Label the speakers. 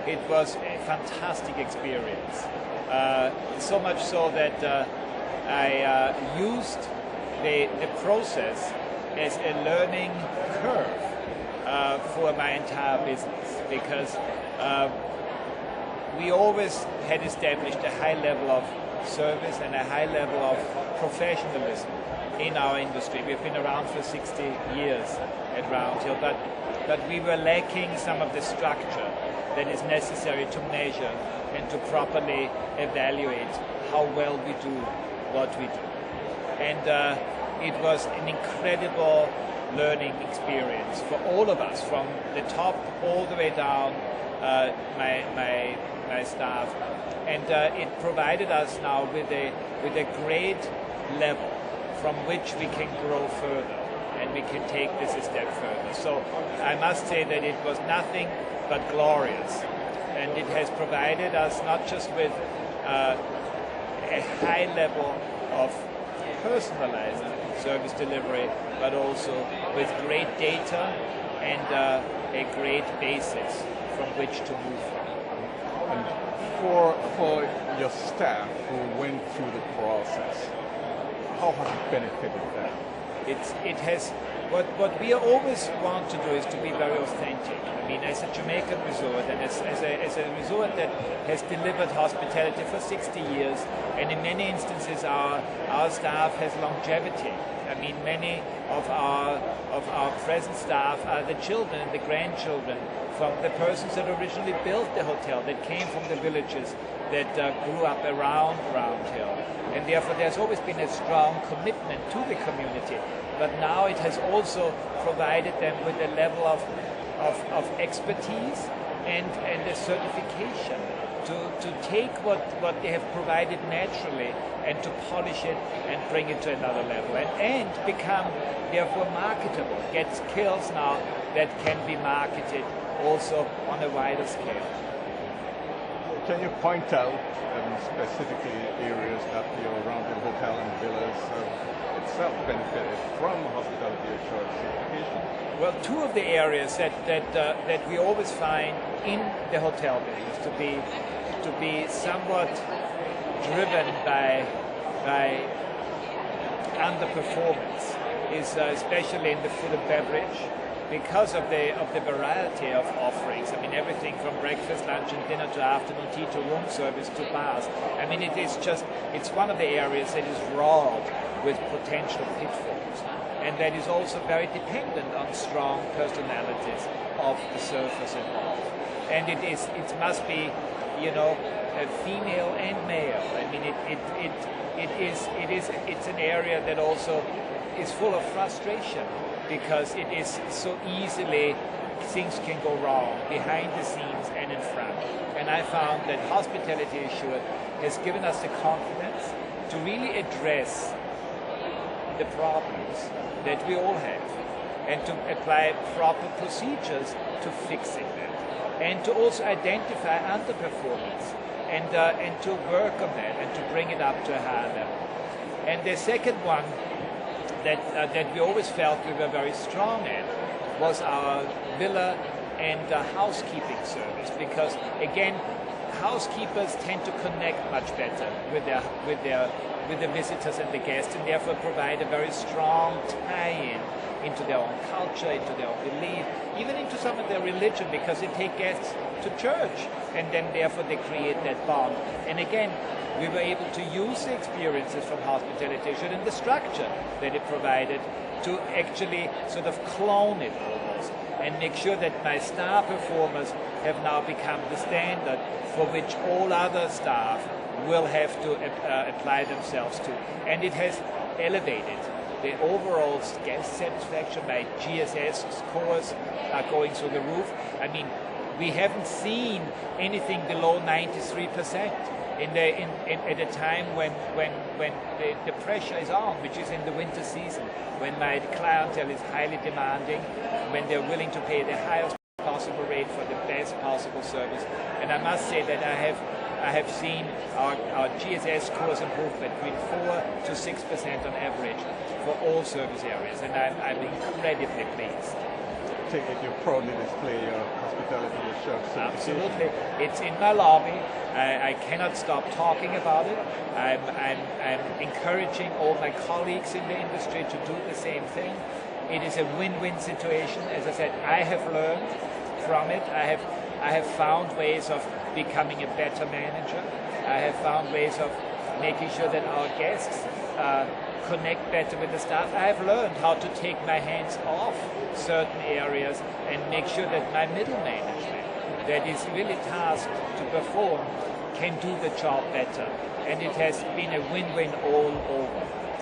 Speaker 1: it was a fantastic experience. So much so that I used the process as a learning curve for my entire business, because we always had established a high level of service and a high level of professionalism in our industry. We've been around for 60 years at Roundhill, but we were lacking some of the structure that is necessary to measure and to properly evaluate how well we do what we do. And it was an incredible learning experience for all of us, from the top all the way down, my staff. And it provided us now with a great level from which we can grow further, and we can take this a step further. So I must say that it was nothing but glorious, and it has provided us not just with a high level of personalized service delivery, but also with great data and a great basis from which to move from.
Speaker 2: And for your staff who went through the process, how has it benefited them?
Speaker 1: It has. What we always want to do is to be very authentic. I mean, as a Jamaican resort, and as a resort that has delivered hospitality for 60 years, and in many instances our staff has longevity. I mean, many of our present staff are the children and the grandchildren from the persons that originally built the hotel, that came from the villages that grew up around Roundhill. And therefore there's always been a strong commitment to the community. But now it has also provided them with a level of expertise and a certification to take what they have provided naturally and to polish it and bring it to another level, and become therefore marketable, get skills now that can be marketed also on a wider scale.
Speaker 2: Can you point out specifically areas that your Roundhill Hotel and Villas itself benefited from hospitality assurance certification?
Speaker 1: Well, two of the areas that we always find in the hotel business to be somewhat driven by underperformance is especially in the food and beverage, because of the variety of offerings. I mean, everything from breakfast, lunch and dinner to afternoon tea to room service to bars. I mean, it's one of the areas that is wrought with potential pitfalls, and that is also very dependent on strong personalities of the surfers involved. And it must be, female and male. I mean, it's an area that also is full of frustration, because it is so easily, things can go wrong behind the scenes and in front. And I found that Hospitality Assured has given us the confidence to really address the problems that we all have, and to apply proper procedures to fixing them, and to also identify underperformance and to work on that and to bring it up to a higher level. And the second one that we always felt we were very strong at was our villa and housekeeping service, because again, housekeepers tend to connect much better with the visitors and the guests, and therefore provide a very strong tie-in into their own culture, into their own belief, even into some of their religion, because they take guests to church, and then therefore they create that bond. And again, we were able to use the experiences from Hospitality Assured and the structure that it provided to actually sort of clone it almost, and make sure that my star performers have now become the standard for which all other staff will have to apply themselves to. And it has elevated the overall guest satisfaction. My GSS scores are going through the roof. I mean, we haven't seen anything below 93% at a time when the pressure is on, which is in the winter season, when my clientele is highly demanding, when they're willing to pay the highest possible rate for the best possible service. And I must say that I have seen our GSS scores improve between 4 to 6% on average for all service areas, and I'm incredibly pleased.
Speaker 2: take it you proudly display your hospitality assured certification.
Speaker 1: Absolutely. It's in my lobby. I cannot stop talking about it. I'm encouraging all my colleagues in the industry to do the same thing. It is a win-win situation. As I said, I have learned from it. I have found ways of becoming a better manager. I have found ways of making sure that our guests connect better with the staff. I have learned how to take my hands off certain areas and make sure that my middle management, that is really tasked to perform, can do the job better. And it has been a win-win all over.